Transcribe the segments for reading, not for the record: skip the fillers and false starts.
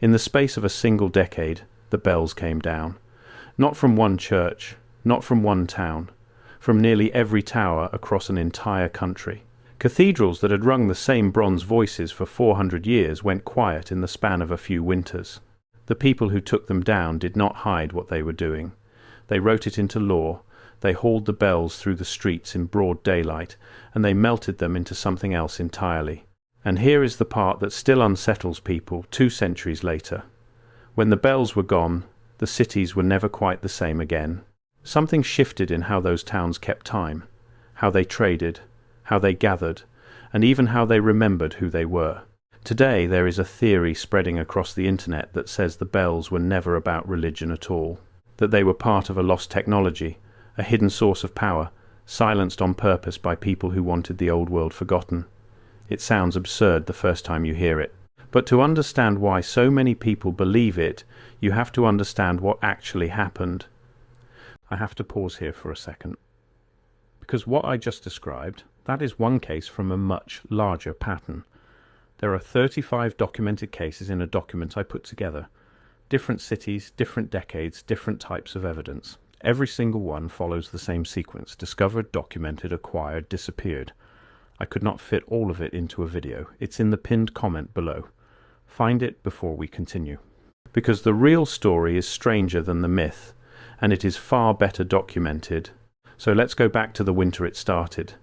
In the space of a single decade, the bells came down. Not from one church, not from one town, from nearly every tower across an entire country. Cathedrals that had rung the same bronze voices for 400 years went quiet in the span of a few winters. The people who took them down did not hide what they were doing. They wrote it into law, they hauled the bells through the streets in broad daylight, and they melted them into something else entirely. And here is the part that still unsettles people 2 centuries later. When the bells were gone, the cities were never quite the same again. Something shifted in how those towns kept time, how they traded, how they gathered, and even how they remembered who they were. Today there is a theory spreading across the internet that says the bells were never about religion at all, that they were part of a lost technology, a hidden source of power, silenced on purpose by people who wanted the old world forgotten. It sounds absurd the first time you hear it. But to understand why so many people believe it, you have to understand what actually happened. I have to pause here for a second, because what I just described, that is one case from a much larger pattern. There are 35 documented cases in a document I put together. Different cities, different decades, different types of evidence. Every single one follows the same sequence: discovered, documented, acquired, disappeared. I could not fit all of it into a video. It's in the pinned comment below. Find it before we continue. Because the real story is stranger than the myth, and it is far better documented. So let's go back to the winter it started.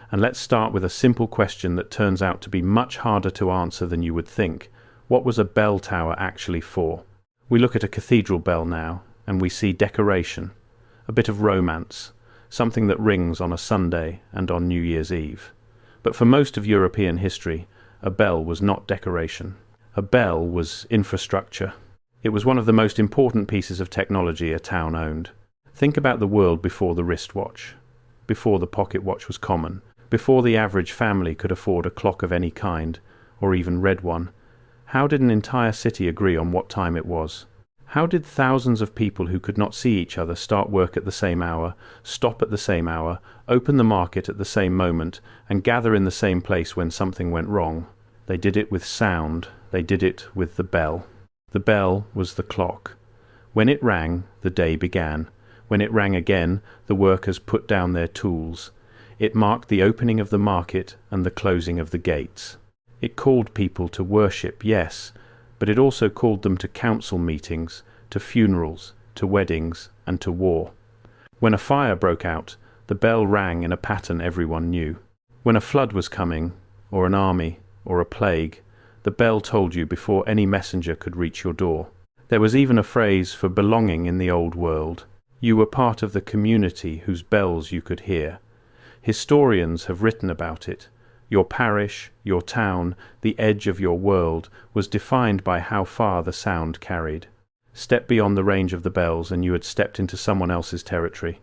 And let's start with a simple question that turns out to be much harder to answer than you would think. What was a bell tower actually for? We look at a cathedral bell now, and we see decoration, a bit of romance, something that rings on a Sunday and on New Year's Eve. But for most of European history, a bell was not decoration. A bell was infrastructure. It was one of the most important pieces of technology a town owned. Think about the world before the wristwatch, before the pocket watch was common, before the average family could afford a clock of any kind, or even read one. How did an entire city agree on what time it was? How did thousands of people who could not see each other start work at the same hour, stop at the same hour, open the market at the same moment, and gather in the same place when something went wrong? They did it with sound. They did it with the bell. The bell was the clock. When it rang, the day began. When it rang again, the workers put down their tools. It marked the opening of the market and the closing of the gates. It called people to worship, yes, but it also called them to council meetings, to funerals, to weddings, and to war. When a fire broke out, the bell rang in a pattern everyone knew. When a flood was coming, or an army, or a plague, the bell told you before any messenger could reach your door. There was even a phrase for belonging in the old world. You were part of the community whose bells you could hear. Historians have written about it. Your parish, your town, the edge of your world was defined by how far the sound carried. Step beyond the range of the bells and you had stepped into someone else's territory.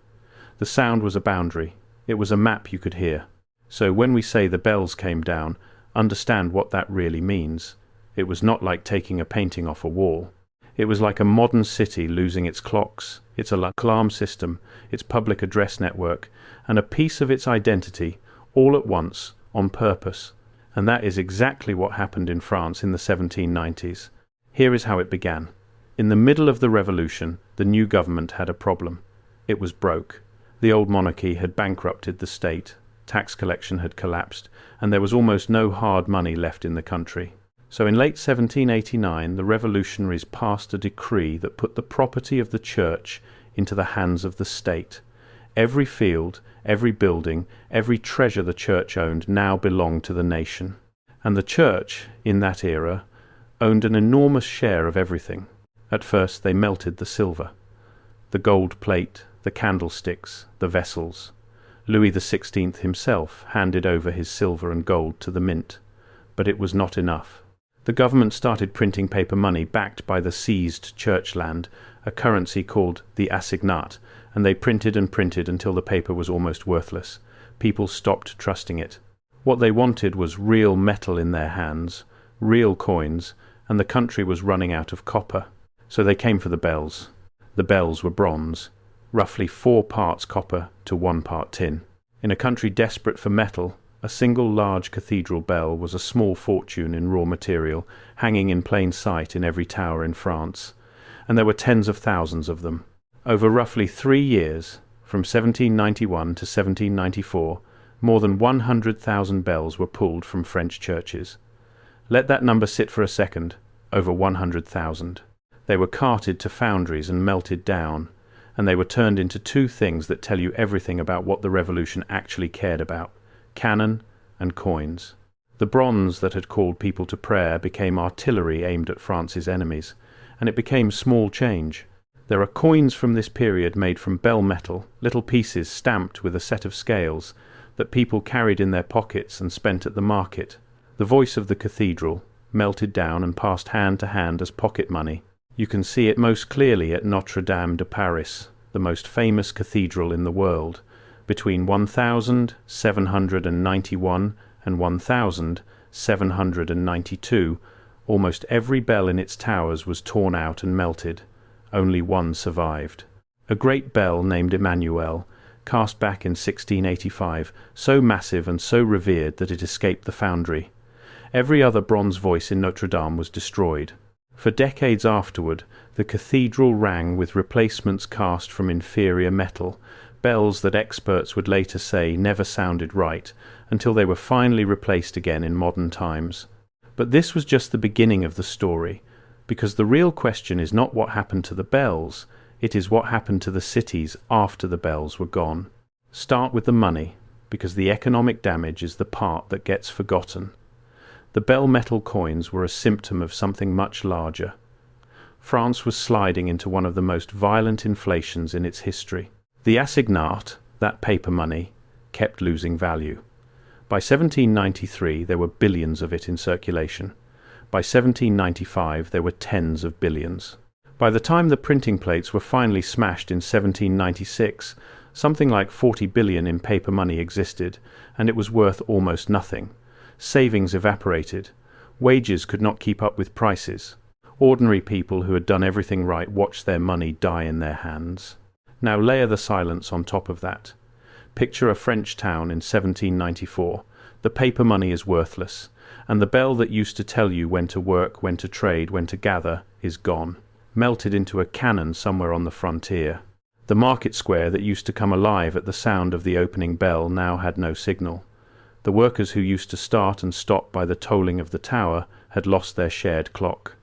The sound was a boundary. It was a map you could hear. So when we say the bells came down, understand what that really means. It was not like taking a painting off a wall. It was like a modern city losing its clocks, its alarm system, its public address network, and a piece of its identity, all at once, on purpose. And that is exactly what happened in France in the 1790s. Here is how it began. In the middle of the revolution, the new government had a problem. It was broke. The old monarchy had bankrupted the state, tax collection had collapsed, and there was almost no hard money left in the country. So in late 1789, the revolutionaries passed a decree that put the property of the church into the hands of the state. Every field, every building, every treasure the church owned now belonged to the nation. And the church, in that era, owned an enormous share of everything. At first they melted the silver, the gold plate, the candlesticks, the vessels. Louis XVI himself handed over his silver and gold to the mint. But it was not enough. The government started printing paper money backed by the seized church land, a currency called the assignat, and they printed and printed until the paper was almost worthless. People stopped trusting it. What they wanted was real metal in their hands, real coins, and the country was running out of copper. So they came for the bells. The bells were bronze, roughly 4 parts copper to 1 part tin. In a country desperate for metal, A single large cathedral bell was a small fortune in raw material, hanging in plain sight in every tower in France, and there were tens of thousands of them. Over roughly 3 years, from 1791 to 1794, more than 100,000 bells were pulled from French churches. Let that number sit for a second. Over 100,000. They were carted to foundries and melted down, and they were turned into two things that tell you everything about what the Revolution actually cared about: cannon and coins. The bronze that had called people to prayer became artillery aimed at France's enemies, and it became small change. There are coins from this period made from bell metal, little pieces stamped with a set of scales, that people carried in their pockets and spent at the market. The voice of the cathedral, melted down and passed hand to hand as pocket money. You can see it most clearly at Notre Dame de Paris, the most famous cathedral in the world. Between 1791 and 1792, almost every bell in its towers was torn out and melted. Only one survived. A great bell named Emmanuel, cast back in 1685, so massive and so revered that it escaped the foundry. Every other bronze voice in Notre Dame was destroyed. For decades afterward, the cathedral rang with replacements cast from inferior metal, bells that experts would later say never sounded right, until they were finally replaced again in modern times. But this was just the beginning of the story, because the real question is not what happened to the bells, it is what happened to the cities after the bells were gone. Start with the money, because the economic damage is the part that gets forgotten. The bell metal coins were a symptom of something much larger. France was sliding into one of the most violent inflations in its history. The assignat, that paper money, kept losing value. By 1793 there were billions of it in circulation. By 1795 there were tens of billions. By the time the printing plates were finally smashed in 1796, something like 40 billion in paper money existed, and it was worth almost nothing. Savings evaporated. Wages could not keep up with prices. Ordinary people who had done everything right watched their money die in their hands. Now layer the silence on top of that. Picture a French town in 1794. The paper money is worthless, and the bell that used to tell you when to work, when to trade, when to gather, is gone, melted into a cannon somewhere on the frontier. The market square that used to come alive at the sound of the opening bell now had no signal. The workers who used to start and stop by the tolling of the tower had lost their shared clock.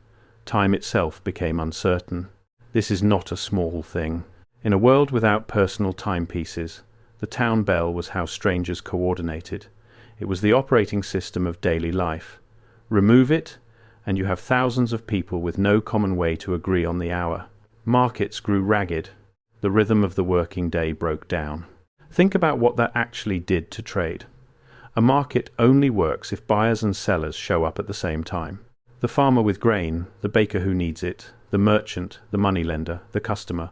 Time itself became uncertain. This is not a small thing. In a world without personal timepieces, the town bell was how strangers coordinated. It was the operating system of daily life. Remove it, and you have thousands of people with no common way to agree on the hour. Markets grew ragged. The rhythm of the working day broke down. Think about what that actually did to trade. A market only works if buyers and sellers show up at the same time. The farmer with grain, the baker who needs it, the merchant, the moneylender, the customer,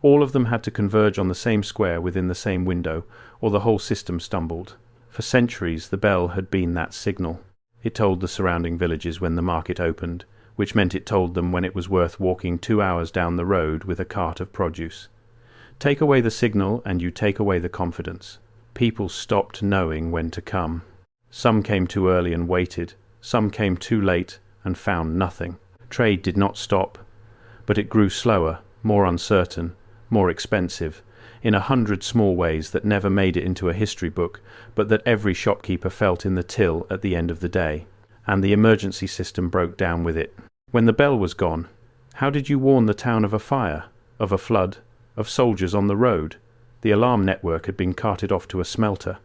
all of them had to converge on the same square within the same window, or the whole system stumbled. For centuries the bell had been that signal. It told the surrounding villages when the market opened, which meant it told them when it was worth walking 2 hours down the road with a cart of produce. Take away the signal and you take away the confidence. People stopped knowing when to come. Some came too early and waited. Some came too late and found nothing. Trade did not stop, but it grew slower, more uncertain, more expensive, in 100 small ways that never made it into a history book, but that every shopkeeper felt in the till at the end of the day. And the emergency system broke down with it. When the bell was gone, how did you warn the town of a fire, of a flood, of soldiers on the road? The alarm network had been carted off to a smelter.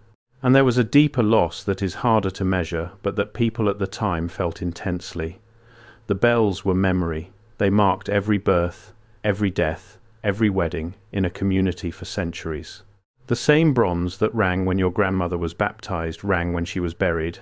And there was a deeper loss that is harder to measure, but that people at the time felt intensely. The bells were memory. They marked every birth, every death, every wedding in a community for centuries. The same bronze that rang when your grandmother was baptized rang when she was buried.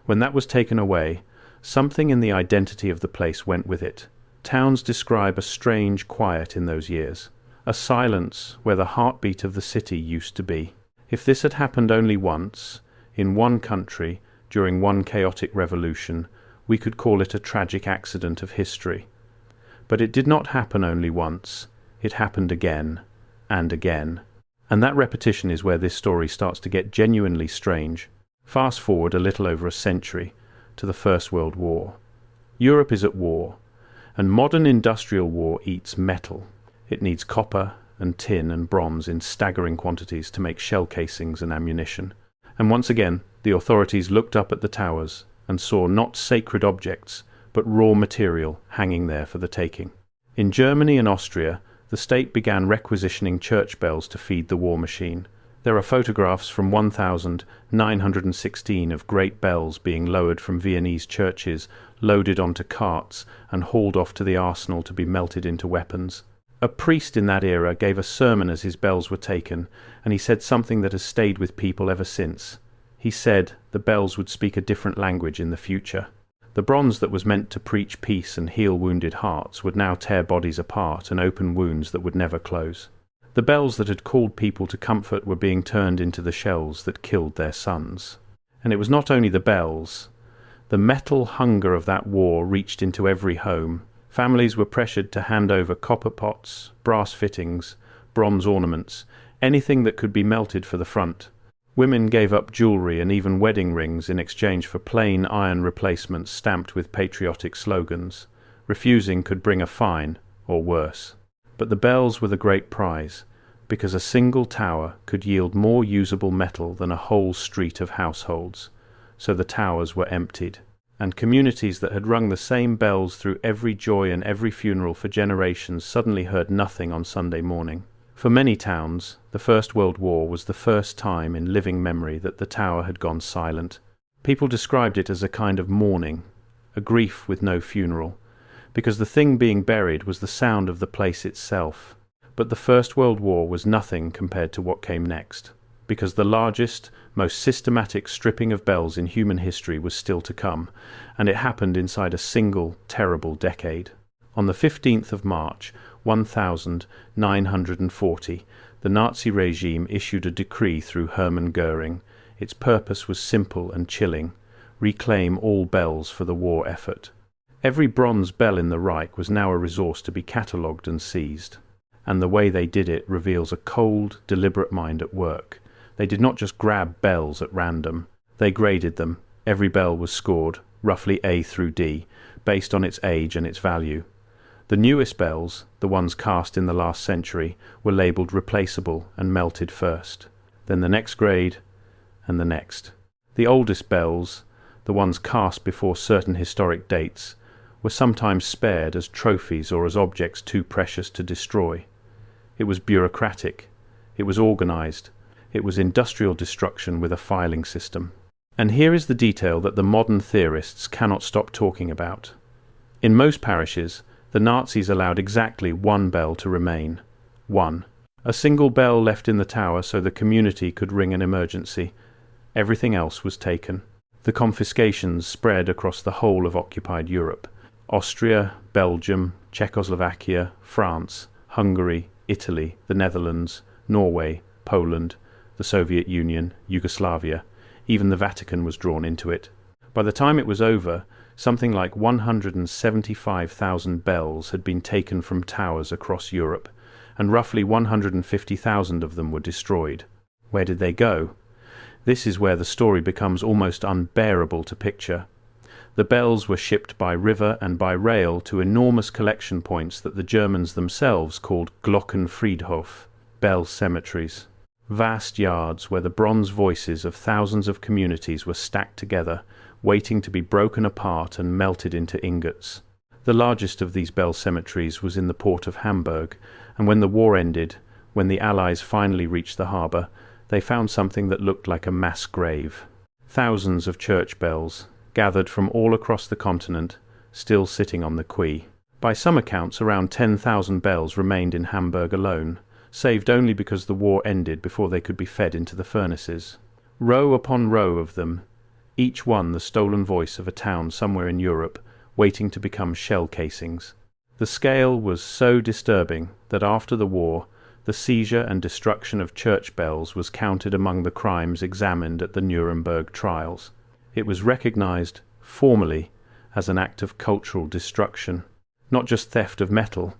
When that was taken away, something in the identity of the place went with it. Towns describe a strange quiet in those years, a silence where the heartbeat of the city used to be. If this had happened only once, in one country, during one chaotic revolution, we could call it a tragic accident of history. But it did not happen only once. It happened again and again. And that repetition is where this story starts to get genuinely strange. Fast forward a little over a century to the First World War. Europe is at war, and modern industrial war eats metal. It needs copper and tin and bronze in staggering quantities to make shell casings and ammunition. And once again, the authorities looked up at the towers and saw not sacred objects, but raw material hanging there for the taking. In Germany and Austria, the state began requisitioning church bells to feed the war machine. There are photographs from 1916 of great bells being lowered from Viennese churches, loaded onto carts, and hauled off to the arsenal to be melted into weapons. A priest in that era gave a sermon as his bells were taken, and he said something that has stayed with people ever since. He said the bells would speak a different language in the future. The bronze that was meant to preach peace and heal wounded hearts would now tear bodies apart and open wounds that would never close. The bells that had called people to comfort were being turned into the shells that killed their sons. And it was not only the bells. The metal hunger of that war reached into every home. Families were pressured to hand over copper pots, brass fittings, bronze ornaments, anything that could be melted for the front. Women gave up jewellery and even wedding rings in exchange for plain iron replacements stamped with patriotic slogans. Refusing could bring a fine, or worse. But the bells were the great prize, because a single tower could yield more usable metal than a whole street of households. So the towers were emptied, and communities that had rung the same bells through every joy and every funeral for generations suddenly heard nothing on Sunday morning. For many towns, the First World War was the first time in living memory that the tower had gone silent. People described it as a kind of mourning, a grief with no funeral, because the thing being buried was the sound of the place itself. But the First World War was nothing compared to what came next, because the largest, most systematic stripping of bells in human history was still to come, and it happened inside a single, terrible decade. On the 15th of March, 1940, the Nazi regime issued a decree through Hermann Göring. Its purpose was simple and chilling: reclaim all bells for the war effort. Every bronze bell in the Reich was now a resource to be catalogued and seized. And the way they did it reveals a cold, deliberate mind at work. They did not just grab bells at random. They graded them. Every bell was scored, roughly A through D, based on its age and its value. The newest bells, the ones cast in the last century, were labelled replaceable and melted first. Then the next grade, and the next. The oldest bells, the ones cast before certain historic dates, were sometimes spared as trophies or as objects too precious to destroy. It was bureaucratic. It was organised. It was industrial destruction with a filing system. And here is the detail that the modern theorists cannot stop talking about. In most parishes, the Nazis allowed exactly one bell to remain. One. A single bell left in the tower so the community could ring an emergency. Everything else was taken. The confiscations spread across the whole of occupied Europe. Austria, Belgium, Czechoslovakia, France, Hungary, Italy, the Netherlands, Norway, Poland, the Soviet Union, Yugoslavia. Even the Vatican was drawn into it. By the time it was over, something like 175,000 bells had been taken from towers across Europe, and roughly 150,000 of them were destroyed. Where did they go? This is where the story becomes almost unbearable to picture. The bells were shipped by river and by rail to enormous collection points that the Germans themselves called Glockenfriedhof, bell cemeteries. Vast yards where the bronze voices of thousands of communities were stacked together, waiting to be broken apart and melted into ingots. The largest of these bell cemeteries was in the port of Hamburg, and when the war ended, when the Allies finally reached the harbour, they found something that looked like a mass grave. Thousands of church bells, gathered from all across the continent, still sitting on the quay. By some accounts, around 10,000 bells remained in Hamburg alone, saved only because the war ended before they could be fed into the furnaces. Row upon row of them, each one the stolen voice of a town somewhere in Europe, waiting to become shell casings. The scale was so disturbing that after the war, the seizure and destruction of church bells was counted among the crimes examined at the Nuremberg trials. It was recognized, formally, as an act of cultural destruction, not just theft of metal,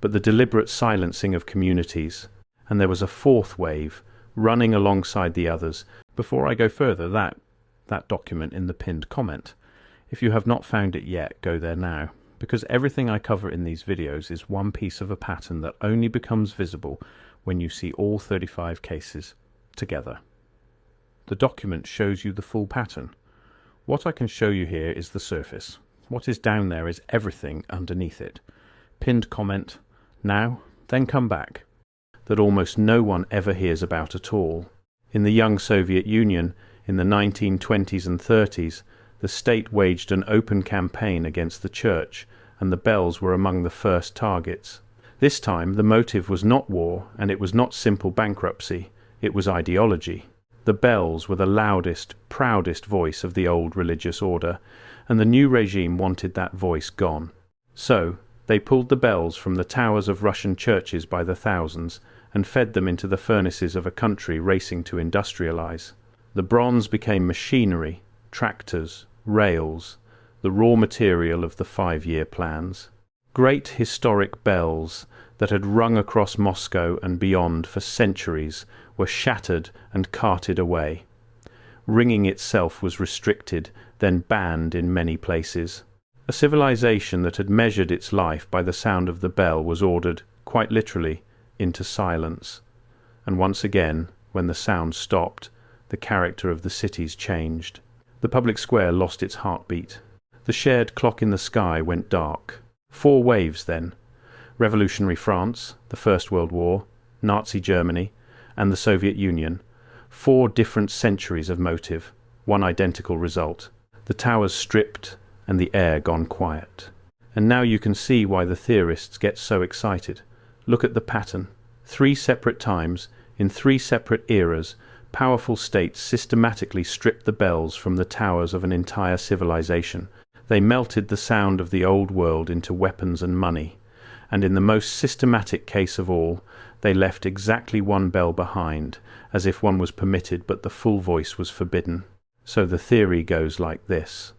but the deliberate silencing of communities. And there was a fourth wave, running alongside the others. Before I go further, that that document in the pinned comment. If you have not found it yet, go there now, because everything I cover in these videos is one piece of a pattern that only becomes visible when you see all 35 cases together. The document shows you the full pattern. What I can show you here is the surface. What is down there is everything underneath it. Pinned comment, now, then come back, that almost no one ever hears about at all. In the young Soviet Union, in the 1920s and 30s, the state waged an open campaign against the church, and the bells were among the first targets. This time the motive was not war, and it was not simple bankruptcy, it was ideology. The bells were the loudest, proudest voice of the old religious order, and the new regime wanted that voice gone. So, they pulled the bells from the towers of Russian churches by the thousands and fed them into the furnaces of a country racing to industrialize. The bronze became machinery, tractors, rails, the raw material of the 5-year plans. Great historic bells that had rung across Moscow and beyond for centuries were shattered and carted away. Ringing itself was restricted, then banned in many places. A civilization that had measured its life by the sound of the bell was ordered, quite literally, into silence. And once again, when the sound stopped, the character of the cities changed. The public square lost its heartbeat. The shared clock in the sky went dark. 4 waves then. Revolutionary France, the First World War, Nazi Germany, and the Soviet Union. 4 different centuries of motive, one identical result. The towers stripped and the air gone quiet. And now you can see why the theorists get so excited. Look at the pattern. 3 separate times, in 3 separate eras, powerful states systematically stripped the bells from the towers of an entire civilization. They melted the sound of the old world into weapons and money. And in the most systematic case of all, they left exactly 1 bell behind, as if one was permitted but the full voice was forbidden. So the theory goes like this.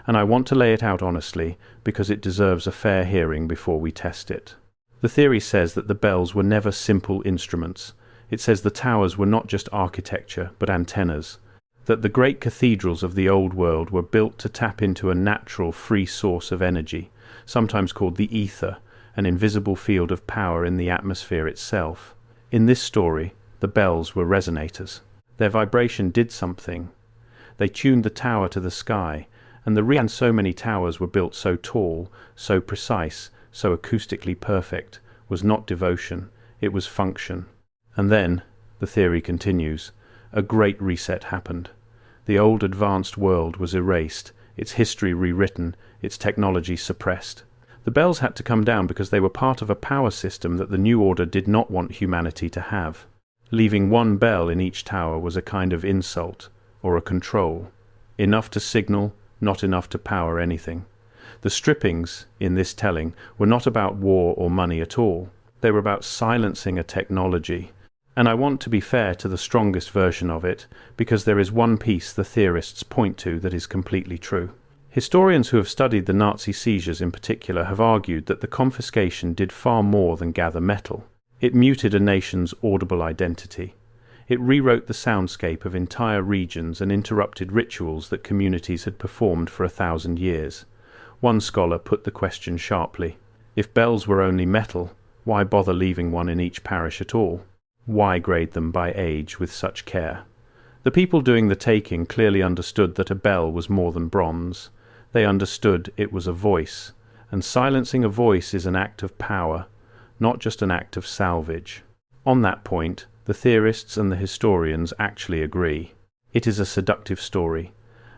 And I want to lay it out honestly, because it deserves a fair hearing before we test it. The theory says that the bells were never simple instruments. It says the towers were not just architecture, but antennas. That the great cathedrals of the old world were built to tap into a natural, free source of energy, sometimes called the ether, an invisible field of power in the atmosphere itself. In this story, the bells were resonators. Their vibration did something. They tuned the tower to the sky, and the reason so many towers were built so tall, so precise, so acoustically perfect, was not devotion, it was function. And then, the theory continues, a great reset happened. The old advanced world was erased, its history rewritten, its technology suppressed. The bells had to come down because they were part of a power system that the new order did not want humanity to have. Leaving 1 bell in each tower was a kind of insult, or a control. Enough to signal, not enough to power anything. The strippings, in this telling, were not about war or money at all. They were about silencing a technology. And I want to be fair to the strongest version of it, because there is one piece the theorists point to that is completely true. Historians who have studied the Nazi seizures in particular have argued that the confiscation did far more than gather metal. It muted a nation's audible identity. It rewrote the soundscape of entire regions and interrupted rituals that communities had performed for 1,000 years. One scholar put the question sharply. If bells were only metal, why bother leaving 1 in each parish at all? Why grade them by age with such care? The people doing the taking clearly understood that a bell was more than bronze. They understood it was a voice, and silencing a voice is an act of power, not just an act of salvage. On that point, the theorists and the historians actually agree. It is a seductive story,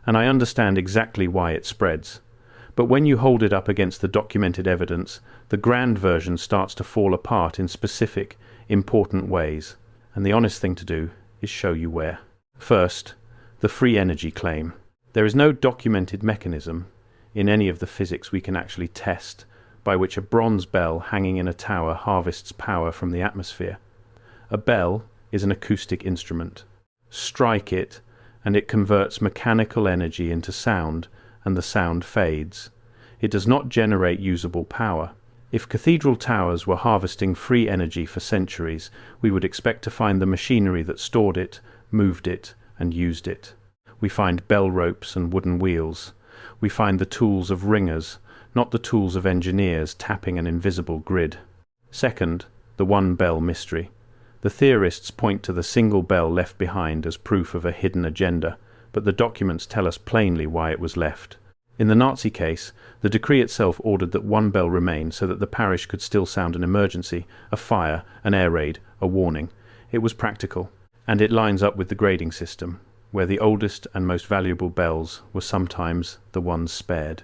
and I understand exactly why it spreads. But when you hold it up against the documented evidence, the grand version starts to fall apart in specific, important ways, and the honest thing to do is show you where. First, the free energy claim. There is no documented mechanism in any of the physics we can actually test by which a bronze bell hanging in a tower harvests power from the atmosphere. A bell is an acoustic instrument. Strike it, and it converts mechanical energy into sound, and the sound fades. It does not generate usable power. If cathedral towers were harvesting free energy for centuries, we would expect to find the machinery that stored it, moved it, and used it. We find bell ropes and wooden wheels. We find the tools of ringers, not the tools of engineers tapping an invisible grid. Second, the one bell mystery. The theorists point to the single bell left behind as proof of a hidden agenda, but the documents tell us plainly why it was left. In the Nazi case, the decree itself ordered that one bell remain so that the parish could still sound an emergency, a fire, an air raid, a warning. It was practical, and it lines up with the grading system, where the oldest and most valuable bells were sometimes the ones spared.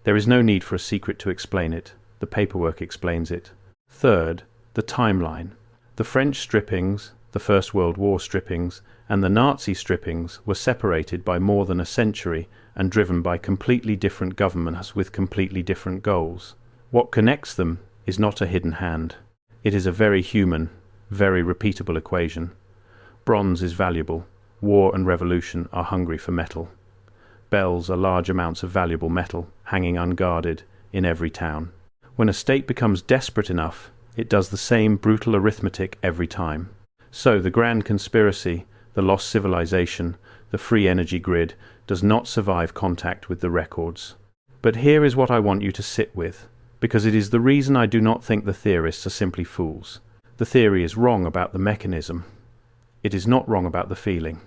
There is no need for a secret to explain it. The paperwork explains it. Third, the timeline. The French strippings, the First World War strippings, and the Nazi strippings were separated by more than a century and driven by completely different governments with completely different goals. What connects them is not a hidden hand. It is a very human, very repeatable equation. Bronze is valuable. War and revolution are hungry for metal. Bells are large amounts of valuable metal, hanging unguarded in every town. When a state becomes desperate enough, it does the same brutal arithmetic every time. So the grand conspiracy, the lost civilization, the free energy grid, does not survive contact with the records. But here is what I want you to sit with, because it is the reason I do not think the theorists are simply fools. The theory is wrong about the mechanism. It is not wrong about the feeling,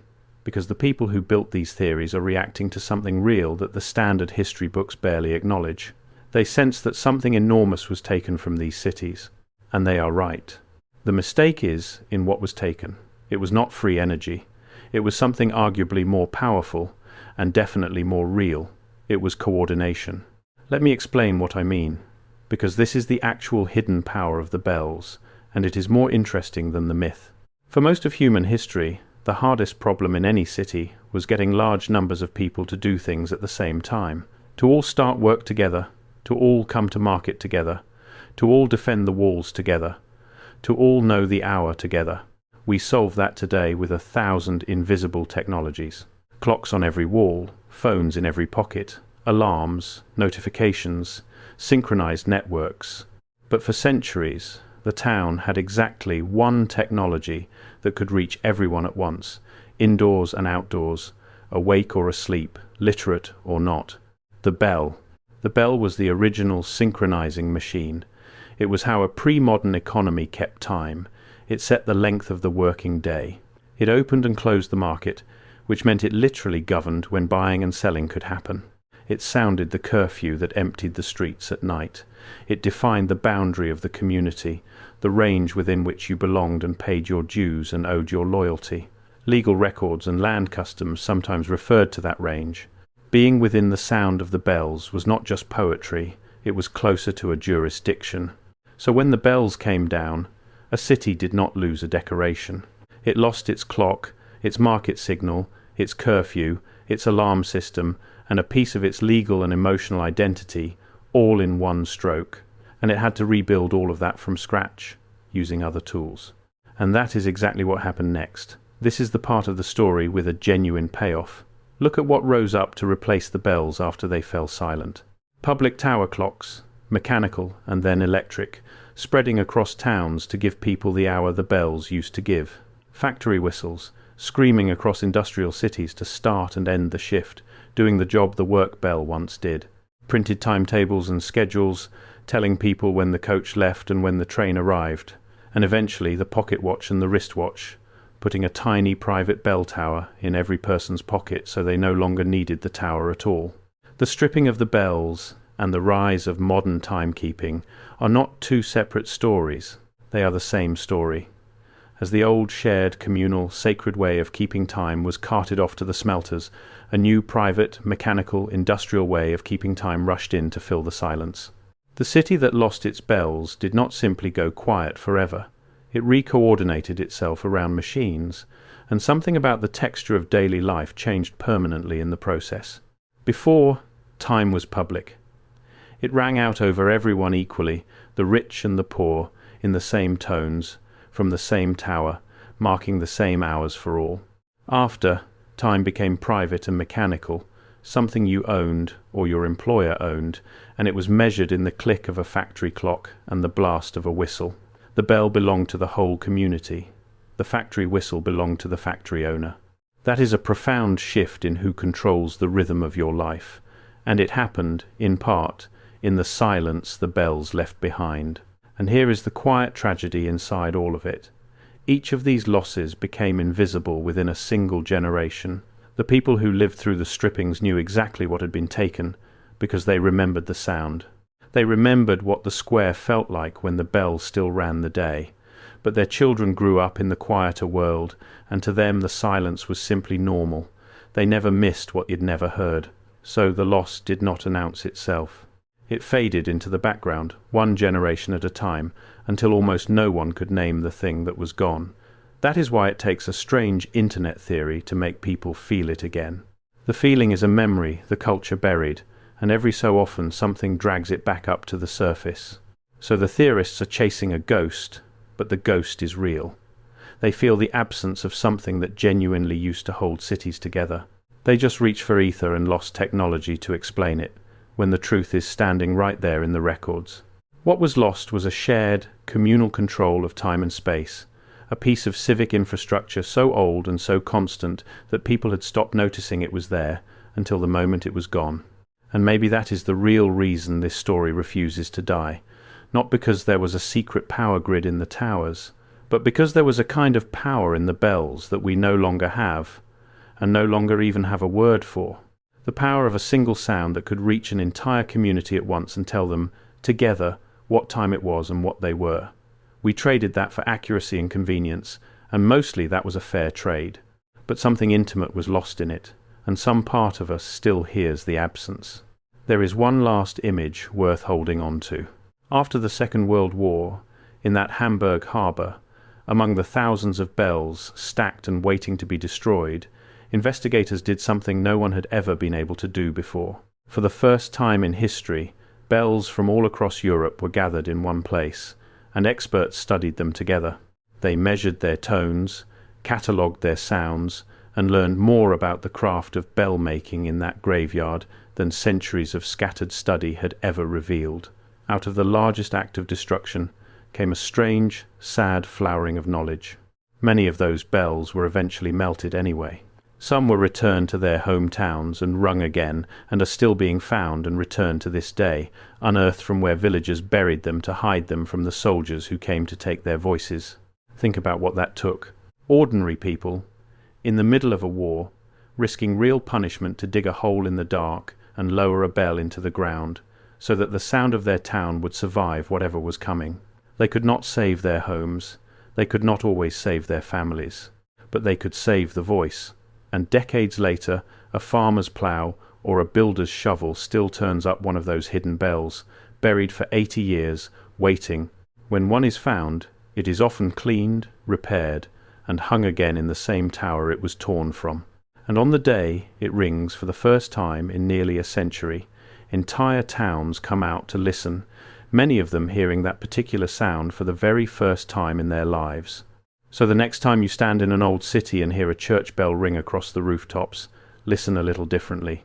because the people who built these theories are reacting to something real that the standard history books barely acknowledge. They sense that something enormous was taken from these cities, and they are right. The mistake is in what was taken. It was not free energy. It was something arguably more powerful and definitely more real. It was coordination. Let me explain what I mean, because this is the actual hidden power of the bells, and it is more interesting than the myth. For most of human history, the hardest problem in any city was getting large numbers of people to do things at the same time, to all start work together, to all come to market together, to all defend the walls together, to all know the hour together. We solve that today with 1,000 invisible technologies. Clocks on every wall, phones in every pocket, alarms, notifications, synchronized networks. But for centuries, the town had exactly one technology that could reach everyone at once, indoors and outdoors, awake or asleep, literate or not. The bell. The bell was the original synchronizing machine. It was how a pre-modern economy kept time. It set the length of the working day. It opened and closed the market, which meant it literally governed when buying and selling could happen. It sounded the curfew that emptied the streets at night. It defined the boundary of the community, the range within which you belonged and paid your dues and owed your loyalty. Legal records and land customs sometimes referred to that range. Being within the sound of the bells was not just poetry, it was closer to a jurisdiction. So when the bells came down, a city did not lose a decoration. It lost its clock, its market signal, its curfew, its alarm system, and a piece of its legal and emotional identity, all in one stroke. And it had to rebuild all of that from scratch, using other tools. And that is exactly what happened next. This is the part of the story with a genuine payoff. Look at what rose up to replace the bells after they fell silent. Public tower clocks, mechanical and then electric, spreading across towns to give people the hour the bells used to give. Factory whistles, screaming across industrial cities to start and end the shift, doing the job the work bell once did. Printed timetables and schedules, telling people when the coach left and when the train arrived. And eventually the pocket watch and the wristwatch, putting a tiny private bell tower in every person's pocket so they no longer needed the tower at all. The stripping of the bells and the rise of modern timekeeping are not two separate stories. They are the same story. As the old shared communal sacred way of keeping time was carted off to the smelters, a new private, mechanical, industrial way of keeping time rushed in to fill the silence. The city that lost its bells did not simply go quiet forever. It re-coordinated itself around machines, and something about the texture of daily life changed permanently in the process. Before, time was public. It rang out over everyone equally, the rich and the poor, in the same tones, from the same tower, marking the same hours for all. After, time became private and mechanical, something you owned or your employer owned, and it was measured in the click of a factory clock and the blast of a whistle. The bell belonged to the whole community. The factory whistle belonged to the factory owner. That is a profound shift in who controls the rhythm of your life, and it happened, in part, in the silence the bells left behind. And here is the quiet tragedy inside all of it. Each of these losses became invisible within a single generation. The people who lived through the strippings knew exactly what had been taken, because they remembered the sound. They remembered what the square felt like when the bell still ran the day. But their children grew up in the quieter world, and to them the silence was simply normal. They never missed what you'd never heard. So the loss did not announce itself. It faded into the background, one generation at a time, until almost no one could name the thing that was gone. That is why it takes a strange internet theory to make people feel it again. The feeling is a memory the culture buried, and every so often something drags it back up to the surface. So the theorists are chasing a ghost, but the ghost is real. They feel the absence of something that genuinely used to hold cities together. They just reach for ether and lost technology to explain it, when the truth is standing right there in the records. What was lost was a shared, communal control of time and space, a piece of civic infrastructure so old and so constant that people had stopped noticing it was there until the moment it was gone. And maybe that is the real reason this story refuses to die, not because there was a secret power grid in the towers, but because there was a kind of power in the bells that we no longer have, and no longer even have a word for. The power of a single sound that could reach an entire community at once and tell them, together, what time it was and what they were. We traded that for accuracy and convenience, and mostly that was a fair trade. But something intimate was lost in it, and some part of us still hears the absence. There is one last image worth holding on to. After the Second World War, in that Hamburg harbour, among the thousands of bells stacked and waiting to be destroyed, investigators did something no one had ever been able to do before. For the first time in history, bells from all across Europe were gathered in one place, and experts studied them together. They measured their tones, catalogued their sounds, and learned more about the craft of bell-making in that graveyard than centuries of scattered study had ever revealed. Out of the largest act of destruction came a strange, sad flowering of knowledge. Many of those bells were eventually melted anyway. Some were returned to their hometowns and rung again, and are still being found and returned to this day, unearthed from where villagers buried them to hide them from the soldiers who came to take their voices. Think about what that took. Ordinary people, in the middle of a war, risking real punishment to dig a hole in the dark and lower a bell into the ground, so that the sound of their town would survive whatever was coming. They could not save their homes, they could not always save their families, but they could save the voice. And decades later, a farmer's plough or a builder's shovel still turns up one of those hidden bells, buried for 80 years, waiting. When one is found, it is often cleaned, repaired, and hung again in the same tower it was torn from. And on the day it rings for the first time in nearly a century, entire towns come out to listen, many of them hearing that particular sound for the very first time in their lives. So the next time you stand in an old city and hear a church bell ring across the rooftops, listen a little differently.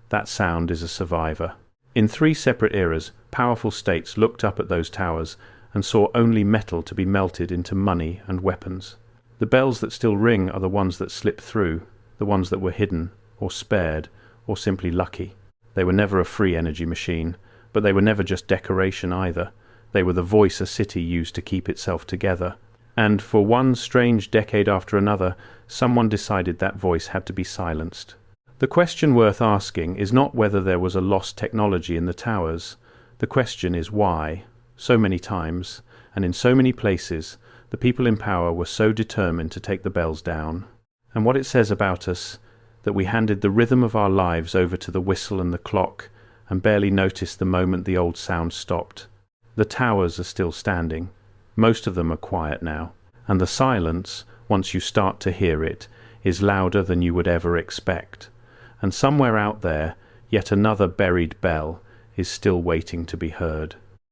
That sound is a survivor. In 3 separate eras, powerful states looked up at those towers and saw only metal to be melted into money and weapons. The bells that still ring are the ones that slip through, the ones that were hidden, or spared, or simply lucky. They were never a free energy machine, but they were never just decoration either. They were the voice a city used to keep itself together. And for one strange decade after another, someone decided that voice had to be silenced. The question worth asking is not whether there was a lost technology in the towers. The question is why, so many times, and in so many places, the people in power were so determined to take the bells down. And what it says about us, that we handed the rhythm of our lives over to the whistle and the clock, and barely noticed the moment the old sound stopped. The towers are still standing. Most of them are quiet now, and the silence, once you start to hear it, is louder than you would ever expect. And somewhere out there, yet another buried bell is still waiting to be heard.